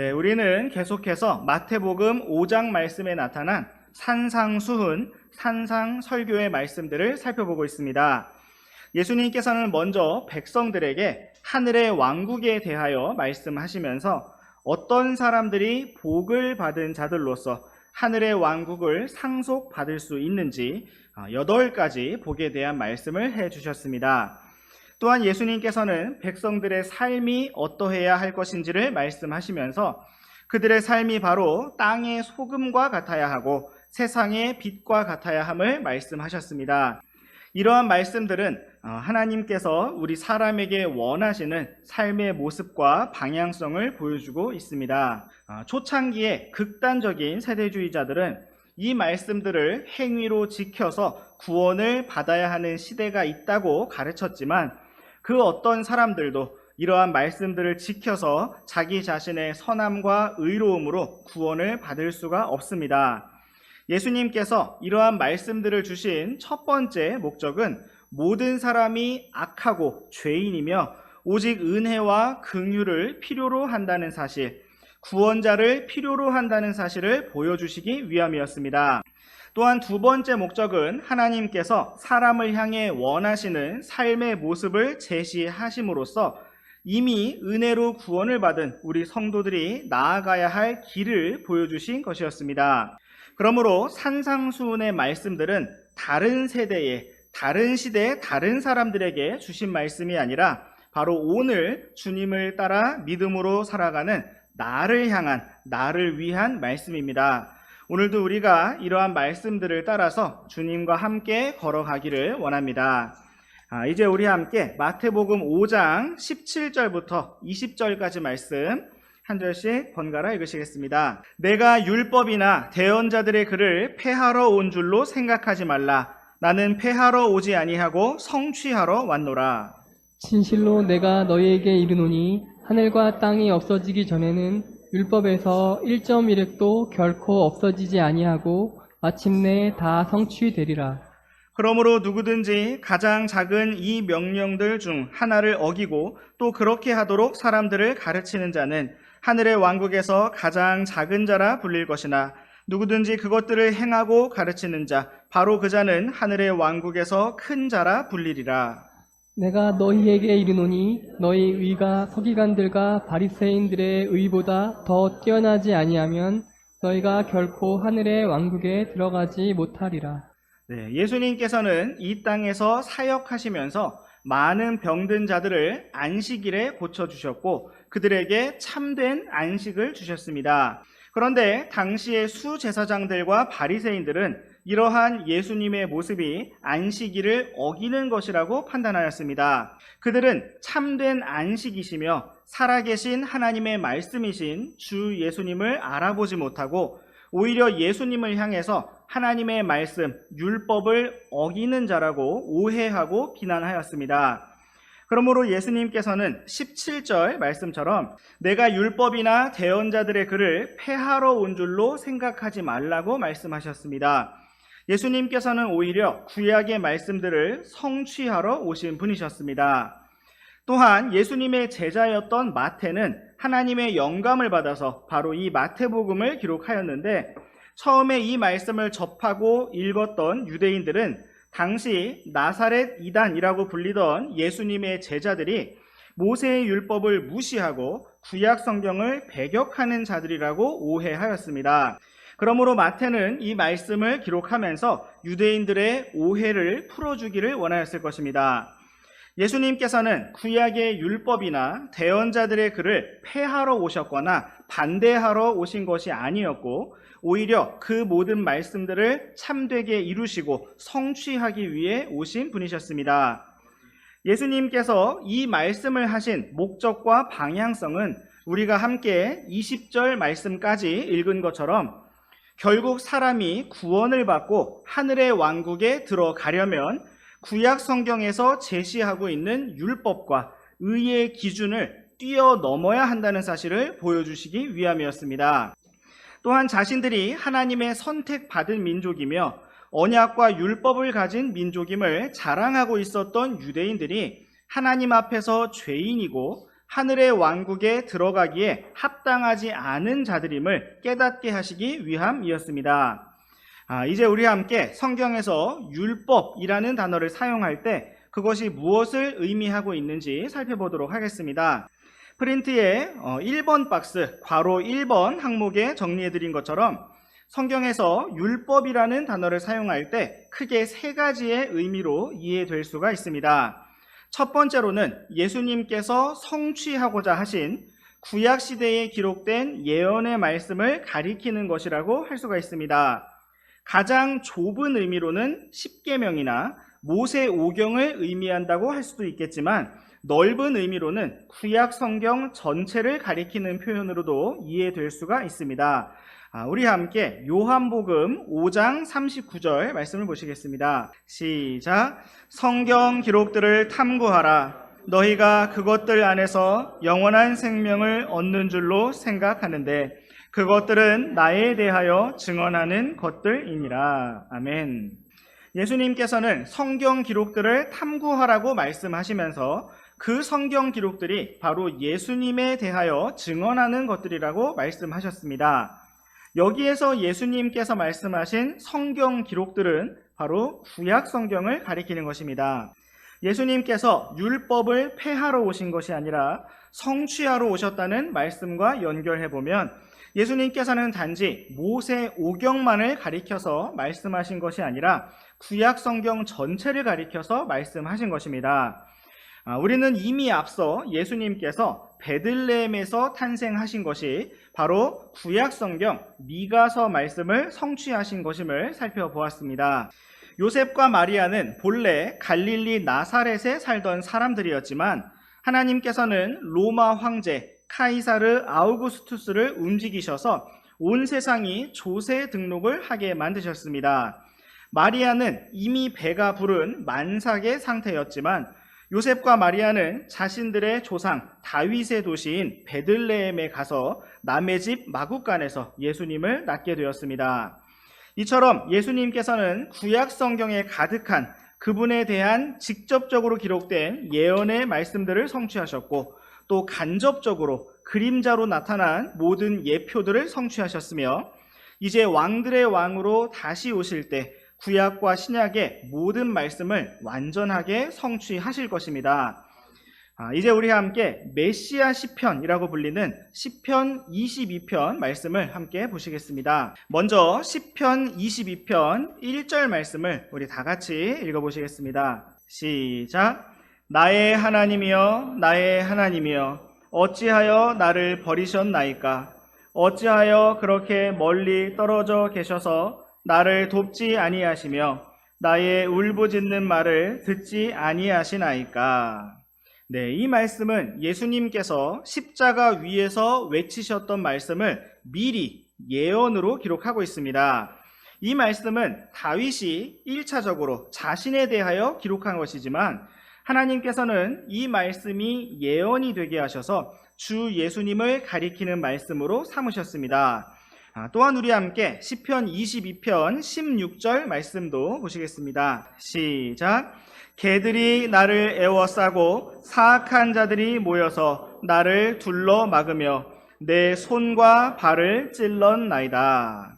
네, 우리는 계속해서 마태복음 5장 말씀에 나타난 산상수훈, 산상설교의 말씀들을 살펴보고 있습니다. 예수님께서는 먼저 백성들에게 하늘의 왕국에 대하여 말씀하시면서 어떤 사람들이 복을 받은 자들로서 하늘의 왕국을 상속받을 수 있는지 8가지 복에 대한 말씀을 해주셨습니다. 또한 예수님께서는 백성들의 삶이 어떠해야 할 것인지를 말씀하시면서 그들의 삶이 바로 땅의 소금과 같아야 하고 세상의 빛과 같아야 함을 말씀하셨습니다. 이러한 말씀들은 하나님께서 우리 사람에게 원하시는 삶의 모습과 방향성을 보여주고 있습니다. 초창기에 극단적인 세대주의자들은 이 말씀들을 행위로 지켜서 구원을 받아야 하는 시대가 있다고 가르쳤지만 그 어떤 사람들도 이러한 말씀들을 지켜서 자기 자신의 선함과 의로움으로 구원을 받을 수가 없습니다. 예수님께서 이러한 말씀들을 주신 첫 번째 목적은 모든 사람이 악하고 죄인이며 오직 은혜와 긍휼을 필요로 한다는 사실, 구원자를 필요로 한다는 사실을 보여주시기 위함이었습니다. 또한 두 번째 목적은 하나님께서 사람을 향해 원하시는 삶의 모습을 제시하심으로써 이미 은혜로 구원을 받은 우리 성도들이 나아가야 할 길을 보여주신 것이었습니다. 그러므로 산상수훈의 말씀들은 다른 세대에, 다른 시대에 다른 사람들에게 주신 말씀이 아니라 바로 오늘 주님을 따라 믿음으로 살아가는 나를 향한, 나를 위한 말씀입니다. 오늘도 우리가 이러한 말씀들을 따라서 주님과 함께 걸어가기를 원합니다. 이제 우리 함께 마태복음 5장 17절부터 20절까지 말씀 한 절씩 번갈아 읽으시겠습니다. 내가 율법이나 대언자들의 글을 폐하러 온 줄로 생각하지 말라. 나는 폐하러 오지 아니하고 성취하러 왔노라. 진실로 내가 너희에게 이르노니 하늘과 땅이 없어지기 전에는 율법에서 1.1획도 결코 없어지지 아니하고 마침내 다 성취되리라. 그러므로 누구든지 가장 작은 이 명령들 중 하나를 어기고 또 그렇게 하도록 사람들을 가르치는 자는 하늘의 왕국에서 가장 작은 자라 불릴 것이나 누구든지 그것들을 행하고 가르치는 자 바로 그 자는 하늘의 왕국에서 큰 자라 불리리라. 내가 너희에게 이르노니 너희 의가 서기관들과 바리새인들의 의보다 더 뛰어나지 아니하면 너희가 결코 하늘의 왕국에 들어가지 못하리라. 네, 예수님께서는 이 땅에서 사역하시면서 많은 병든 자들을 안식일에 고쳐주셨고 그들에게 참된 안식을 주셨습니다. 그런데 당시의 수제사장들과 바리새인들은 이러한 예수님의 모습이 안식일을 어기는 것이라고 판단하였습니다. 그들은 참된 안식이시며 살아계신 하나님의 말씀이신 주 예수님을 알아보지 못하고 오히려 예수님을 향해서 하나님의 말씀, 율법을 어기는 자라고 오해하고 비난하였습니다. 그러므로 예수님께서는 17절 말씀처럼 내가 율법이나 대언자들의 글을 폐하러 온 줄로 생각하지 말라고 말씀하셨습니다. 예수님께서는 오히려 구약의 말씀들을 성취하러 오신 분이셨습니다. 또한 예수님의 제자였던 마태는 하나님의 영감을 받아서 바로 이 마태복음을 기록하였는데 처음에 이 말씀을 접하고 읽었던 유대인들은 당시 나사렛 이단이라고 불리던 예수님의 제자들이 모세의 율법을 무시하고 구약 성경을 배격하는 자들이라고 오해하였습니다. 그러므로 마태는 이 말씀을 기록하면서 유대인들의 오해를 풀어주기를 원하였을 것입니다. 예수님께서는 구약의 율법이나 대언자들의 글을 폐하러 오셨거나 반대하러 오신 것이 아니었고 오히려 그 모든 말씀들을 참되게 이루시고 성취하기 위해 오신 분이셨습니다. 예수님께서 이 말씀을 하신 목적과 방향성은 우리가 함께 20절 말씀까지 읽은 것처럼 결국 사람이 구원을 받고 하늘의 왕국에 들어가려면 구약 성경에서 제시하고 있는 율법과 의의 기준을 뛰어넘어야 한다는 사실을 보여주시기 위함이었습니다. 또한 자신들이 하나님의 선택받은 민족이며 언약과 율법을 가진 민족임을 자랑하고 있었던 유대인들이 하나님 앞에서 죄인이고 하늘의 왕국에 들어가기에 합당하지 않은 자들임을 깨닫게 하시기 위함이었습니다. 이제 우리 함께 성경에서 율법이라는 단어를 사용할 때 그것이 무엇을 의미하고 있는지 살펴보도록 하겠습니다. 프린트에 1번 박스, 괄호 1번 항목에 정리해드린 것처럼 성경에서 율법이라는 단어를 사용할 때 크게 세 가지의 의미로 이해될 수가 있습니다. 첫 번째로는 예수님께서 성취하고자 하신 구약시대에 기록된 예언의 말씀을 가리키는 것이라고 할 수가 있습니다. 가장 좁은 의미로는 십계명이나 모세오경을 의미한다고 할 수도 있겠지만 넓은 의미로는 구약 성경 전체를 가리키는 표현으로도 이해될 수가 있습니다. 우리 함께 요한복음 5장 39절 말씀을 보시겠습니다. 시작. 성경 기록들을 탐구하라. 너희가 그것들 안에서 영원한 생명을 얻는 줄로 생각하는데 그것들은 나에 대하여 증언하는 것들이니라. 아멘. 예수님께서는 성경 기록들을 탐구하라고 말씀하시면서 그 성경 기록들이 바로 예수님에 대하여 증언하는 것들이라고 말씀하셨습니다. 여기에서 예수님께서 말씀하신 성경 기록들은 바로 구약 성경을 가리키는 것입니다. 예수님께서 율법을 폐하러 오신 것이 아니라 성취하러 오셨다는 말씀과 연결해보면 예수님께서는 단지 모세오경만을 가리켜서 말씀하신 것이 아니라 구약 성경 전체를 가리켜서 말씀하신 것입니다. 우리는 이미 앞서 예수님께서 베들레헴에서 탄생하신 것이 바로 구약 성경 미가서 말씀을 성취하신 것임을 살펴보았습니다. 요셉과 마리아는 본래 갈릴리 나사렛에 살던 사람들이었지만 하나님께서는 로마 황제 카이사르 아우구스투스를 움직이셔서 온 세상이 조세 등록을 하게 만드셨습니다. 마리아는 이미 배가 부른 만삭의 상태였지만 요셉과 마리아는 자신들의 조상 다윗의 도시인 베들레헴에 가서 남의 집 마구간에서 예수님을 낳게 되었습니다. 이처럼 예수님께서는 구약 성경에 가득한 그분에 대한 직접적으로 기록된 예언의 말씀들을 성취하셨고 또 간접적으로 그림자로 나타난 모든 예표들을 성취하셨으며 이제 왕들의 왕으로 다시 오실 때 구약과 신약의 모든 말씀을 완전하게 성취하실 것입니다. 이제 우리 함께 메시아 시편이라고 불리는 시편 22편 말씀을 함께 보시겠습니다. 먼저 시편 22편 1절 말씀을 우리 다 같이 읽어보시겠습니다. 시작. 나의 하나님이여 나의 하나님이여 어찌하여 나를 버리셨나이까? 어찌하여 그렇게 멀리 떨어져 계셔서 나를 돕지 아니하시며 나의 울부짖는 말을 듣지 아니하시나이까? 네, 이 말씀은 예수님께서 십자가 위에서 외치셨던 말씀을 미리 예언으로 기록하고 있습니다. 이 말씀은 다윗이 1차적으로 자신에 대하여 기록한 것이지만 하나님께서는 이 말씀이 예언이 되게 하셔서 주 예수님을 가리키는 말씀으로 삼으셨습니다. 또한 우리 함께 시편 22편 16절 말씀도 보시겠습니다. 시작. 개들이 나를 애워싸고 사악한 자들이 모여서 나를 둘러 막으며 내 손과 발을 찔렀나이다.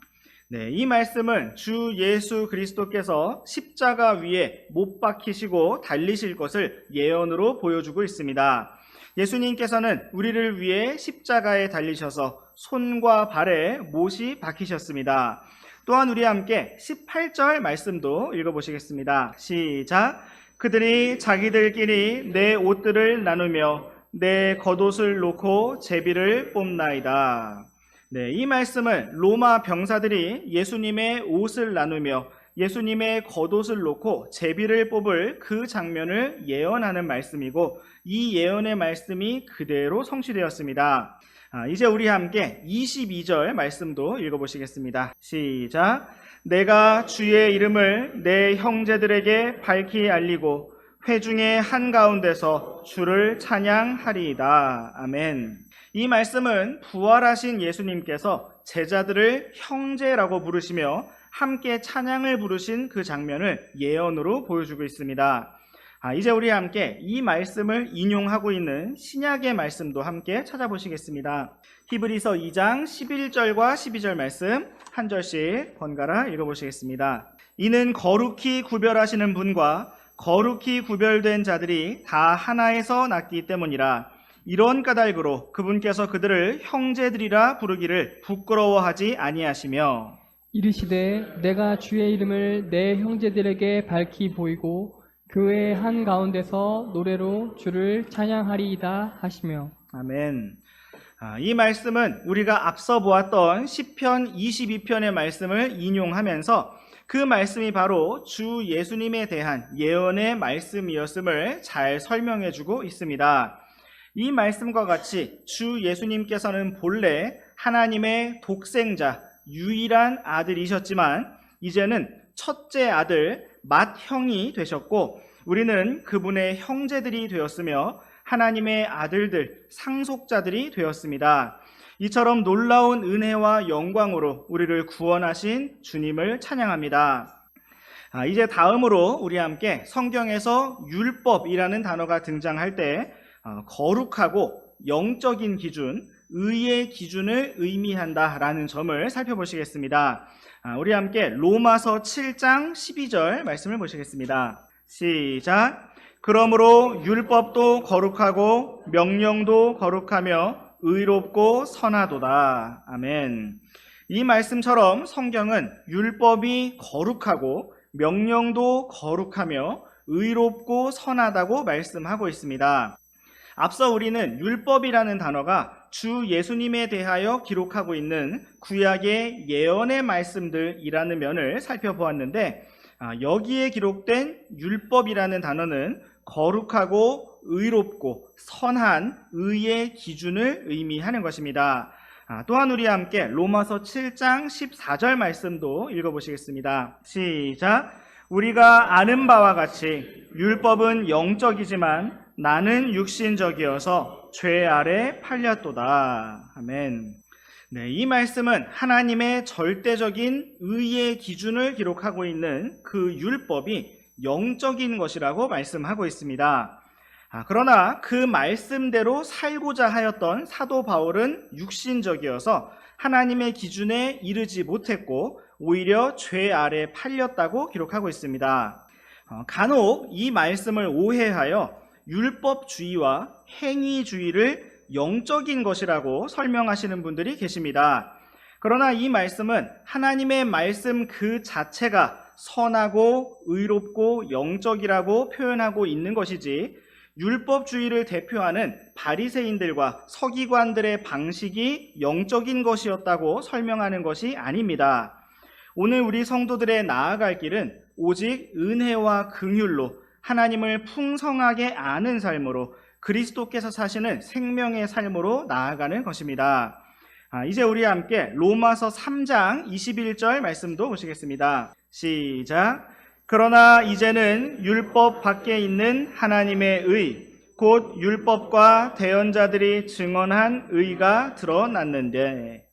네, 이 말씀은 주 예수 그리스도께서 십자가 위에 못 박히시고 달리실 것을 예언으로 보여주고 있습니다. 예수님께서는 우리를 위해 십자가에 달리셔서 손과 발에 못이 박히셨습니다. 또한 우리 함께 18절 말씀도 읽어보시겠습니다. 시작. 그들이 자기들끼리 내 옷들을 나누며 내 겉옷을 놓고 제비를 뽑나이다. 네, 이 말씀은 로마 병사들이 예수님의 옷을 나누며 예수님의 겉옷을 놓고 제비를 뽑을 그 장면을 예언하는 말씀이고 이 예언의 말씀이 그대로 성취되었습니다. 이제 우리 함께 22절 말씀도 읽어보시겠습니다. 시작. 내가 주의 이름을 내 형제들에게 밝히 알리고 회중의 한가운데서 주를 찬양하리이다. 아멘. 이 말씀은 부활하신 예수님께서 제자들을 형제라고 부르시며 함께 찬양을 부르신 그 장면을 예언으로 보여주고 있습니다. 이제 우리 함께 이 말씀을 인용하고 있는 신약의 말씀도 함께 찾아보시겠습니다. 히브리서 2장 11절과 12절 말씀 한 절씩 번갈아 읽어보시겠습니다. 이는 거룩히 구별하시는 분과 거룩히 구별된 자들이 다 하나에서 났기 때문이라. 이런 까닭으로 그분께서 그들을 형제들이라 부르기를 부끄러워하지 아니하시며 이르시되 내가 주의 이름을 내 형제들에게 밝히 보이고 교회 한 가운데서 노래로 주를 찬양하리이다 하시며. 아멘. 이 말씀은 우리가 앞서 보았던 시편 22편의 말씀을 인용하면서 그 말씀이 바로 주 예수님에 대한 예언의 말씀이었음을 잘 설명해주고 있습니다. 이 말씀과 같이 주 예수님께서는 본래 하나님의 독생자, 유일한 아들이셨지만 이제는 첫째 아들 맏형이 되셨고 우리는 그분의 형제들이 되었으며 하나님의 아들들, 상속자들이 되었습니다. 이처럼 놀라운 은혜와 영광으로 우리를 구원하신 주님을 찬양합니다. 이제 다음으로 우리 함께 성경에서 율법이라는 단어가 등장할 때 거룩하고 영적인 기준, 의의 기준을 의미한다라는 점을 살펴보시겠습니다. 우리 함께 로마서 7장 12절 말씀을 보시겠습니다. 시작. 그러므로 율법도 거룩하고 명령도 거룩하며 의롭고 선하도다. 아멘. 이 말씀처럼 성경은 율법이 거룩하고 명령도 거룩하며 의롭고 선하다고 말씀하고 있습니다. 앞서 우리는 율법이라는 단어가 주 예수님에 대하여 기록하고 있는 구약의 예언의 말씀들이라는 면을 살펴보았는데 여기에 기록된 율법이라는 단어는 거룩하고 의롭고 선한 의의 기준을 의미하는 것입니다. 또한 우리 함께 로마서 7장 14절 말씀도 읽어보시겠습니다. 시작. 우리가 아는 바와 같이 율법은 영적이지만 나는 육신적이어서 죄 아래 팔렸도다. 아멘. 네, 이 말씀은 하나님의 절대적인 의의 기준을 기록하고 있는 그 율법이 영적인 것이라고 말씀하고 있습니다. 그러나 그 말씀대로 살고자 하였던 사도 바울은 육신적이어서 하나님의 기준에 이르지 못했고 오히려 죄 아래 팔렸다고 기록하고 있습니다. 간혹 이 말씀을 오해하여 율법주의와 행위주의를 영적인 것이라고 설명하시는 분들이 계십니다. 그러나 이 말씀은 하나님의 말씀 그 자체가 선하고 의롭고 영적이라고 표현하고 있는 것이지 율법주의를 대표하는 바리새인들과 서기관들의 방식이 영적인 것이었다고 설명하는 것이 아닙니다. 오늘 우리 성도들의 나아갈 길은 오직 은혜와 긍휼로 하나님을 풍성하게 아는 삶으로 그리스도께서 사시는 생명의 삶으로 나아가는 것입니다. 이제 우리 함께 로마서 3장 21절 말씀도 보시겠습니다. 시작. 그러나 이제는 율법 밖에 있는 하나님의 의, 곧 율법과 대언자들이 증언한 의가 드러났는데.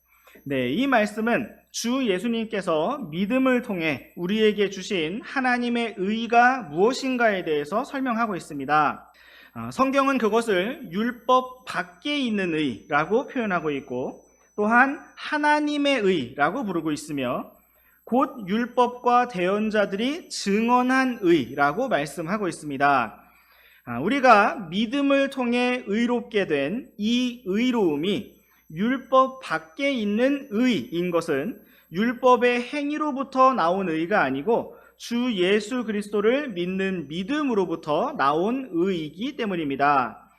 네, 이 말씀은 주 예수님께서 믿음을 통해 우리에게 주신 하나님의 의가 무엇인가에 대해서 설명하고 있습니다. 성경은 그것을 율법 밖에 있는 의라고 표현하고 있고 또한 하나님의 의라고 부르고 있으며 곧 율법과 대언자들이 증언한 의라고 말씀하고 있습니다. 우리가 믿음을 통해 의롭게 된 이 의로움이 율법 밖에 있는 의인 것은 율법의 행위로부터 나온 의가 아니고 주 예수 그리스도를 믿는 믿음으로부터 나온 의이기 때문입니다.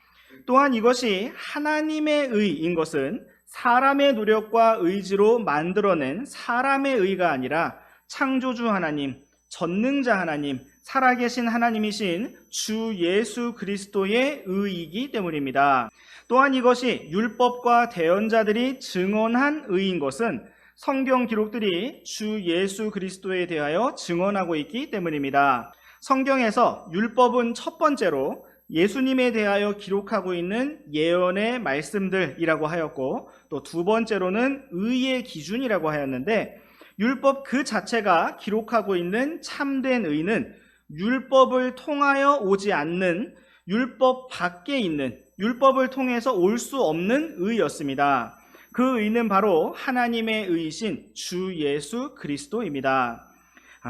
또한 이것이 하나님의 의인 것은 사람의 노력과 의지로 만들어낸 사람의 의가 아니라 창조주 하나님, 전능자 하나님, 살아계신 하나님이신 주 예수 그리스도의 의이기 때문입니다. 또한 이것이 율법과 대언자들이 증언한 의인 것은 성경 기록들이 주 예수 그리스도에 대하여 증언하고 있기 때문입니다. 성경에서 율법은 첫 번째로 예수님에 대하여 기록하고 있는 예언의 말씀들이라고 하였고 또 두 번째로는 의의 기준이라고 하였는데 율법 그 자체가 기록하고 있는 참된 의는 율법을 통하여 오지 않는, 율법 밖에 있는, 율법을 통해서 올 수 없는 의였습니다. 그 의는 바로 하나님의 의이신 주 예수 그리스도입니다.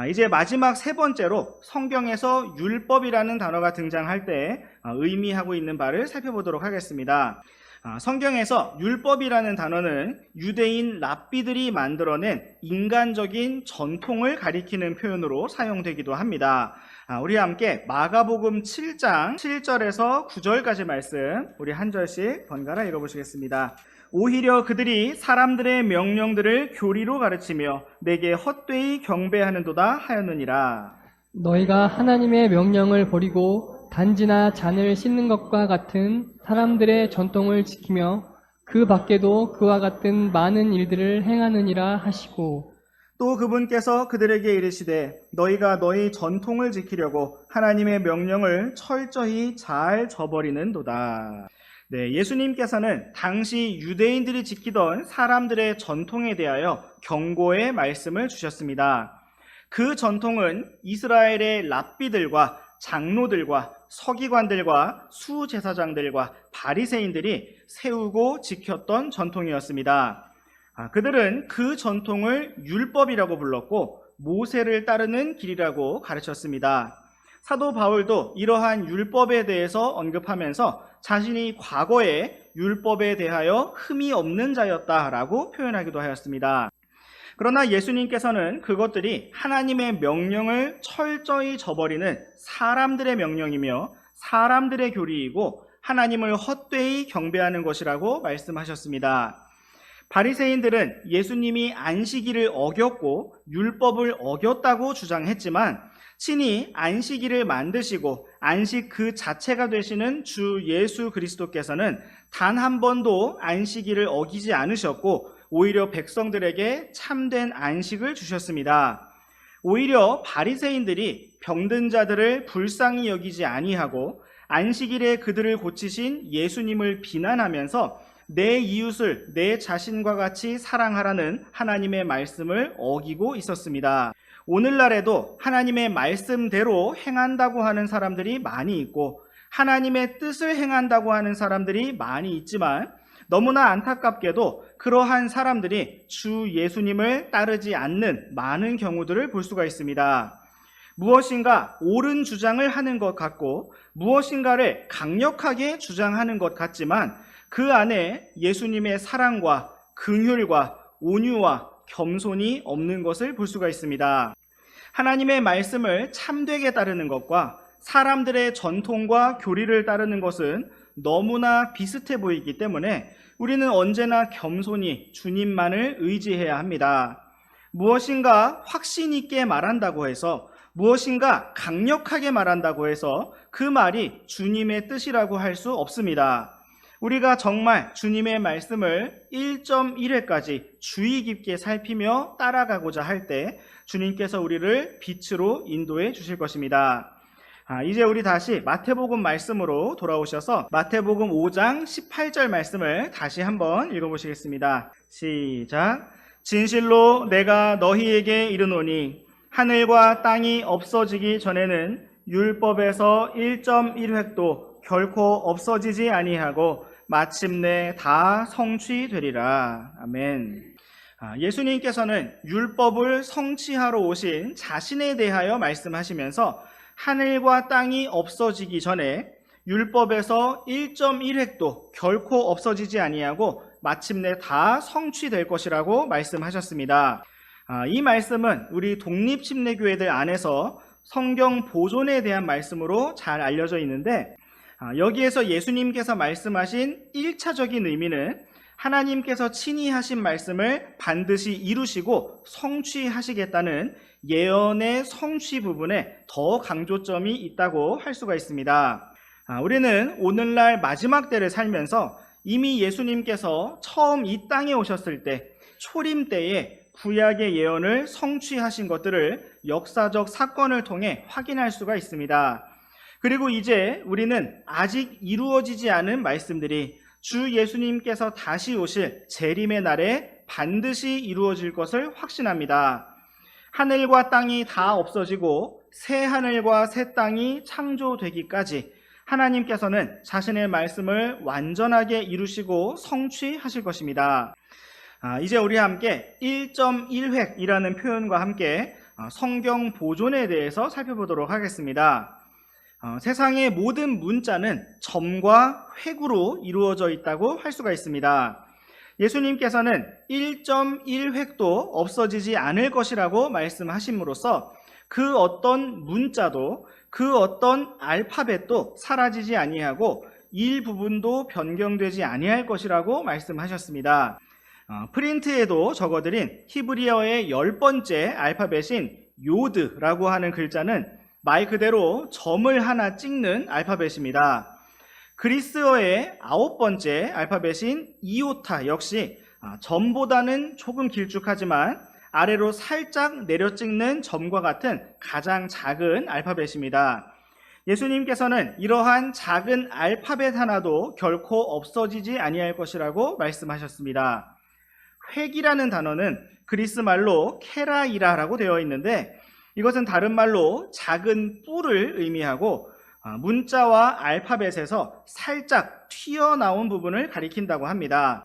이제 마지막 세 번째로 성경에서 율법이라는 단어가 등장할 때 의미하고 있는 바를 살펴보도록 하겠습니다. 성경에서 율법이라는 단어는 유대인 랍비들이 만들어낸 인간적인 전통을 가리키는 표현으로 사용되기도 합니다. 우리 함께 마가복음 7장 7절에서 9절까지 말씀 우리 한 절씩 번갈아 읽어보시겠습니다. 오히려 그들이 사람들의 명령들을 교리로 가르치며 내게 헛되이 경배하는도다 하였느니라. 너희가 하나님의 명령을 버리고 단지나 잔을 씻는 것과 같은 사람들의 전통을 지키며 그 밖에도 그와 같은 많은 일들을 행하느니라 하시고, 또 그분께서 그들에게 이르시되 너희가 너희 전통을 지키려고 하나님의 명령을 철저히 잘 저버리는도다. 네, 예수님께서는 당시 유대인들이 지키던 사람들의 전통에 대하여 경고의 말씀을 주셨습니다. 그 전통은 이스라엘의 랍비들과 장로들과 서기관들과 수제사장들과 바리새인들이 세우고 지켰던 전통이었습니다. 그들은 그 전통을 율법이라고 불렀고 모세를 따르는 길이라고 가르쳤습니다. 사도 바울도 이러한 율법에 대해서 언급하면서 자신이 과거에 율법에 대하여 흠이 없는 자였다라고 표현하기도 하였습니다. 그러나 예수님께서는 그것들이 하나님의 명령을 철저히 저버리는 사람들의 명령이며 사람들의 교리이고 하나님을 헛되이 경배하는 것이라고 말씀하셨습니다. 바리새인들은 예수님이 안식일을 어겼고 율법을 어겼다고 주장했지만 친히 안식일을 만드시고 안식 그 자체가 되시는 주 예수 그리스도께서는 단 한 번도 안식일을 어기지 않으셨고 오히려 백성들에게 참된 안식을 주셨습니다. 오히려 바리새인들이 병든 자들을 불쌍히 여기지 아니하고 안식일에 그들을 고치신 예수님을 비난하면서 내 이웃을 내 자신과 같이 사랑하라는 하나님의 말씀을 어기고 있었습니다. 오늘날에도 하나님의 말씀대로 행한다고 하는 사람들이 많이 있고 하나님의 뜻을 행한다고 하는 사람들이 많이 있지만 너무나 안타깝게도 그러한 사람들이 주 예수님을 따르지 않는 많은 경우들을 볼 수가 있습니다. 무엇인가 옳은 주장을 하는 것 같고 무엇인가를 강력하게 주장하는 것 같지만 그 안에 예수님의 사랑과 긍휼과 온유와 겸손이 없는 것을 볼 수가 있습니다. 하나님의 말씀을 참되게 따르는 것과 사람들의 전통과 교리를 따르는 것은 너무나 비슷해 보이기 때문에 우리는 언제나 겸손히 주님만을 의지해야 합니다. 무엇인가 확신 있게 말한다고 해서 무엇인가 강력하게 말한다고 해서 그 말이 주님의 뜻이라고 할 수 없습니다. 우리가 정말 주님의 말씀을 1.1회까지 주의 깊게 살피며 따라가고자 할 때 주님께서 우리를 빛으로 인도해 주실 것입니다. 이제 우리 다시 마태복음 말씀으로 돌아오셔서 마태복음 5장 18절 말씀을 다시 한번 읽어보시겠습니다. 시작. 진실로 내가 너희에게 이르노니 하늘과 땅이 없어지기 전에는 율법에서 1.1획도 결코 없어지지 아니하고 마침내 다 성취되리라. 아멘. 예수님께서는 율법을 성취하러 오신 자신에 대하여 말씀하시면서 하늘과 땅이 없어지기 전에 율법에서 1.1획도 결코 없어지지 아니하고 마침내 다 성취될 것이라고 말씀하셨습니다. 이 말씀은 우리 독립침례교회들 안에서 성경 보존에 대한 말씀으로 잘 알려져 있는데 여기에서 예수님께서 말씀하신 1차적인 의미는 하나님께서 친히 하신 말씀을 반드시 이루시고 성취하시겠다는 예언의 성취 부분에 더 강조점이 있다고 할 수가 있습니다. 우리는 오늘날 마지막 때를 살면서 이미 예수님께서 처음 이 땅에 오셨을 때 초림 때에 구약의 예언을 성취하신 것들을 역사적 사건을 통해 확인할 수가 있습니다. 그리고 이제 우리는 아직 이루어지지 않은 말씀들이 주 예수님께서 다시 오실 재림의 날에 반드시 이루어질 것을 확신합니다. 하늘과 땅이 다 없어지고 새 하늘과 새 땅이 창조되기까지 하나님께서는 자신의 말씀을 완전하게 이루시고 성취하실 것입니다. 이제 우리 함께 1.1획이라는 표현과 함께 성경 보존에 대해서 살펴보도록 하겠습니다. 세상의 모든 문자는 점과 획으로 이루어져 있다고 할 수가 있습니다. 예수님께서는 1.1획도 없어지지 않을 것이라고 말씀하심으로써 그 어떤 문자도 그 어떤 알파벳도 사라지지 아니하고 일부분도 변경되지 아니할 것이라고 말씀하셨습니다. 프린트에도 적어드린 히브리어의 10번째 알파벳인 요드라고 하는 글자는 말 그대로 점을 하나 찍는 알파벳입니다. 그리스어의 9번째 알파벳인 이오타 역시 점보다는 조금 길쭉하지만 아래로 살짝 내려 찍는 점과 같은 가장 작은 알파벳입니다. 예수님께서는 이러한 작은 알파벳 하나도 결코 없어지지 아니할 것이라고 말씀하셨습니다. 획이라는 단어는 그리스 말로 케라이라라고 되어 있는데 이것은 다른 말로 작은 뿔을 의미하고 문자와 알파벳에서 살짝 튀어나온 부분을 가리킨다고 합니다.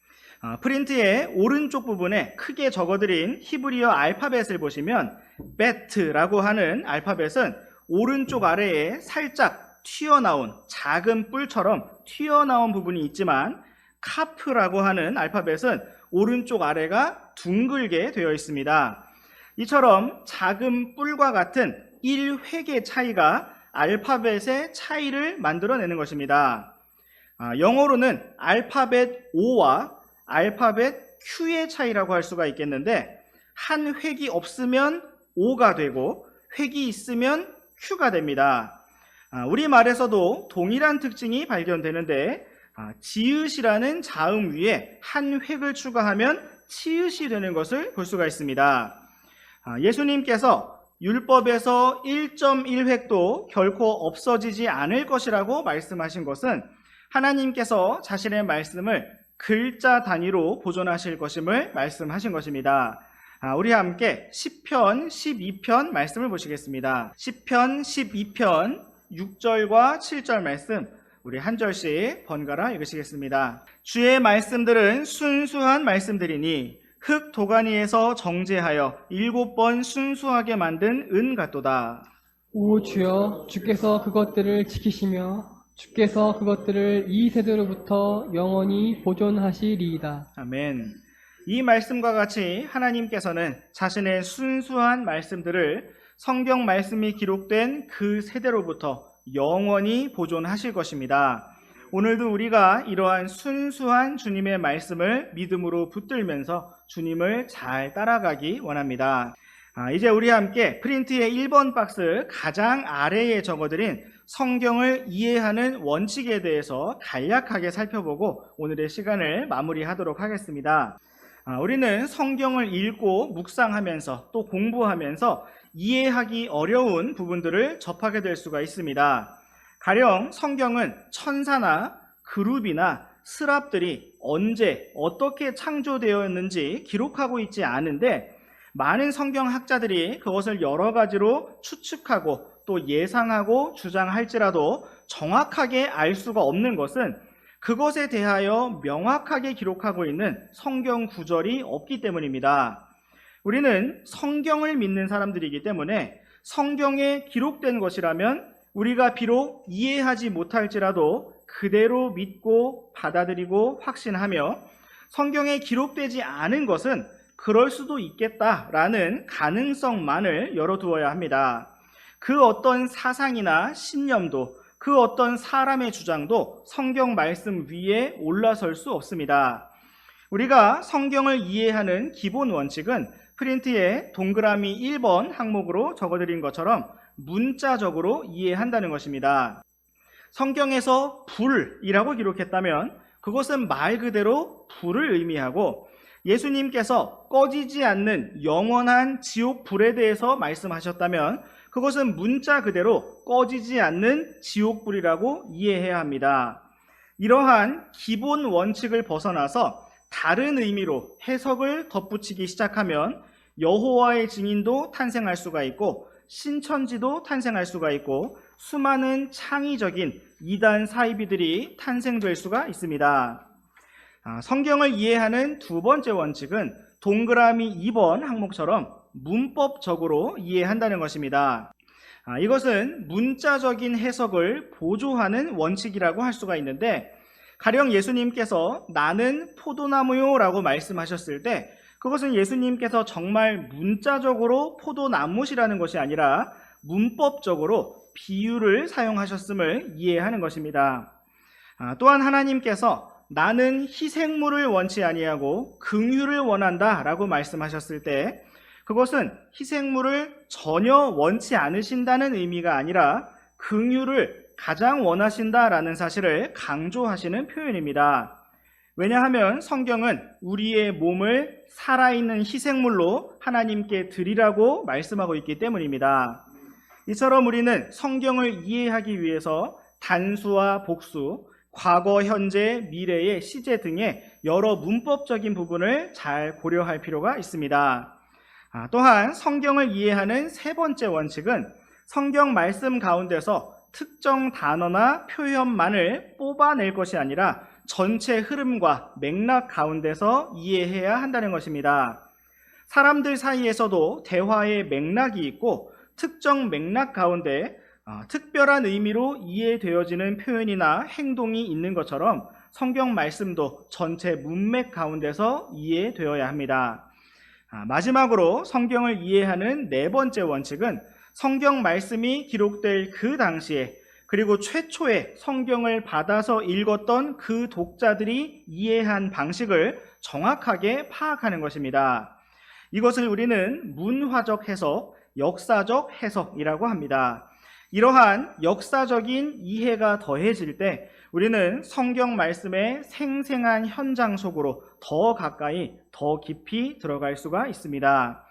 프린트의 오른쪽 부분에 크게 적어드린 히브리어 알파벳을 보시면 베트라고 하는 알파벳은 오른쪽 아래에 살짝 튀어나온 작은 뿔처럼 튀어나온 부분이 있지만 카프라고 하는 알파벳은 오른쪽 아래가 둥글게 되어 있습니다. 이처럼 작은 뿔과 같은 1획의 차이가 알파벳의 차이를 만들어내는 것입니다. 영어로는 알파벳 O와 알파벳 Q의 차이라고 할 수가 있겠는데 한 획이 없으면 O가 되고 획이 있으면 Q가 됩니다. 우리말에서도 동일한 특징이 발견되는데 지읒이라는 자음 위에 한 획을 추가하면 치읒이 되는 것을 볼 수가 있습니다. 예수님께서 율법에서 1.1획도 결코 없어지지 않을 것이라고 말씀하신 것은 하나님께서 자신의 말씀을 글자 단위로 보존하실 것임을 말씀하신 것입니다. 우리 함께 시편 12편 말씀을 보시겠습니다. 시편 12편 6절과 7절 말씀 우리 한 절씩 번갈아 읽으시겠습니다. 주의 말씀들은 순수한 말씀들이니 흙 도가니에서 정제하여 7번 순수하게 만든 은 같도다. 오 주여, 주께서 그것들을 지키시며 주께서 그것들을 이 세대로부터 영원히 보존하시리이다. 아멘. 이 말씀과 같이 하나님께서는 자신의 순수한 말씀들을 성경 말씀이 기록된 그 세대로부터 영원히 보존하실 것입니다. 오늘도 우리가 이러한 순수한 주님의 말씀을 믿음으로 붙들면서 주님을 잘 따라가기 원합니다. 이제 우리 함께 프린트의 1번 박스 가장 아래에 적어드린 성경을 이해하는 원칙에 대해서 간략하게 살펴보고 오늘의 시간을 마무리하도록 하겠습니다. 우리는 성경을 읽고 묵상하면서 또 공부하면서 이해하기 어려운 부분들을 접하게 될 수가 있습니다. 가령 성경은 천사나 그룹이나 스랍들이 언제 어떻게 창조되었는지 기록하고 있지 않은데 많은 성경학자들이 그것을 여러 가지로 추측하고 또 예상하고 주장할지라도 정확하게 알 수가 없는 것은 그것에 대하여 명확하게 기록하고 있는 성경 구절이 없기 때문입니다. 우리는 성경을 믿는 사람들이기 때문에 성경에 기록된 것이라면 우리가 비록 이해하지 못할지라도 그대로 믿고 받아들이고 확신하며 성경에 기록되지 않은 것은 그럴 수도 있겠다라는 가능성만을 열어두어야 합니다. 그 어떤 사상이나 신념도 그 어떤 사람의 주장도 성경 말씀 위에 올라설 수 없습니다. 우리가 성경을 이해하는 기본 원칙은 프린트에 동그라미 1번 항목으로 적어드린 것처럼 문자적으로 이해한다는 것입니다. 성경에서 불이라고 기록했다면 그것은 말 그대로 불을 의미하고 예수님께서 꺼지지 않는 영원한 지옥 불에 대해서 말씀하셨다면 그것은 문자 그대로 꺼지지 않는 지옥불이라고 이해해야 합니다. 이러한 기본 원칙을 벗어나서 다른 의미로 해석을 덧붙이기 시작하면 여호와의 증인도 탄생할 수가 있고 신천지도 탄생할 수가 있고 수많은 창의적인 이단 사이비들이 탄생될 수가 있습니다. 성경을 이해하는 두 번째 원칙은 동그라미 2번 항목처럼 문법적으로 이해한다는 것입니다. 이것은 문자적인 해석을 보조하는 원칙이라고 할 수가 있는데, 가령 예수님께서 나는 포도나무요 라고 말씀하셨을 때 그것은 예수님께서 정말 문자적으로 포도나무시라는 것이 아니라 문법적으로 비유를 사용하셨음을 이해하는 것입니다. 또한 하나님께서 나는 희생물을 원치 아니하고 긍휼을 원한다 라고 말씀하셨을 때 그것은 희생물을 전혀 원치 않으신다는 의미가 아니라 긍휼을 가장 원하신다라는 사실을 강조하시는 표현입니다. 왜냐하면 성경은 우리의 몸을 살아있는 희생물로 하나님께 드리라고 말씀하고 있기 때문입니다. 이처럼 우리는 성경을 이해하기 위해서 단수와 복수, 과거, 현재, 미래의 시제 등의 여러 문법적인 부분을 잘 고려할 필요가 있습니다. 또한 성경을 이해하는 세 번째 원칙은 성경 말씀 가운데서 특정 단어나 표현만을 뽑아낼 것이 아니라 전체 흐름과 맥락 가운데서 이해해야 한다는 것입니다. 사람들 사이에서도 대화의 맥락이 있고 특정 맥락 가운데 특별한 의미로 이해되어지는 표현이나 행동이 있는 것처럼 성경 말씀도 전체 문맥 가운데서 이해되어야 합니다. 마지막으로 성경을 이해하는 네 번째 원칙은 성경 말씀이 기록될 그 당시에 그리고 최초에 성경을 받아서 읽었던 그 독자들이 이해한 방식을 정확하게 파악하는 것입니다. 이것을 우리는 문화적 해석, 역사적 해석이라고 합니다. 이러한 역사적인 이해가 더해질 때 우리는 성경 말씀의 생생한 현장 속으로 더 가까이, 더 깊이 들어갈 수가 있습니다.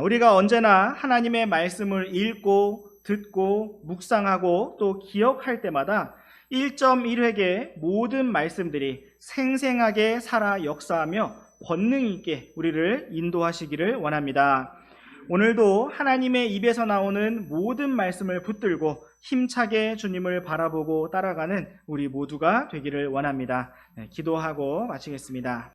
우리가 언제나 하나님의 말씀을 읽고 듣고 묵상하고 또 기억할 때마다 1.1획의 모든 말씀들이 생생하게 살아 역사하며 권능 있게 우리를 인도하시기를 원합니다. 오늘도 하나님의 입에서 나오는 모든 말씀을 붙들고 힘차게 주님을 바라보고 따라가는 우리 모두가 되기를 원합니다. 기도하고 마치겠습니다.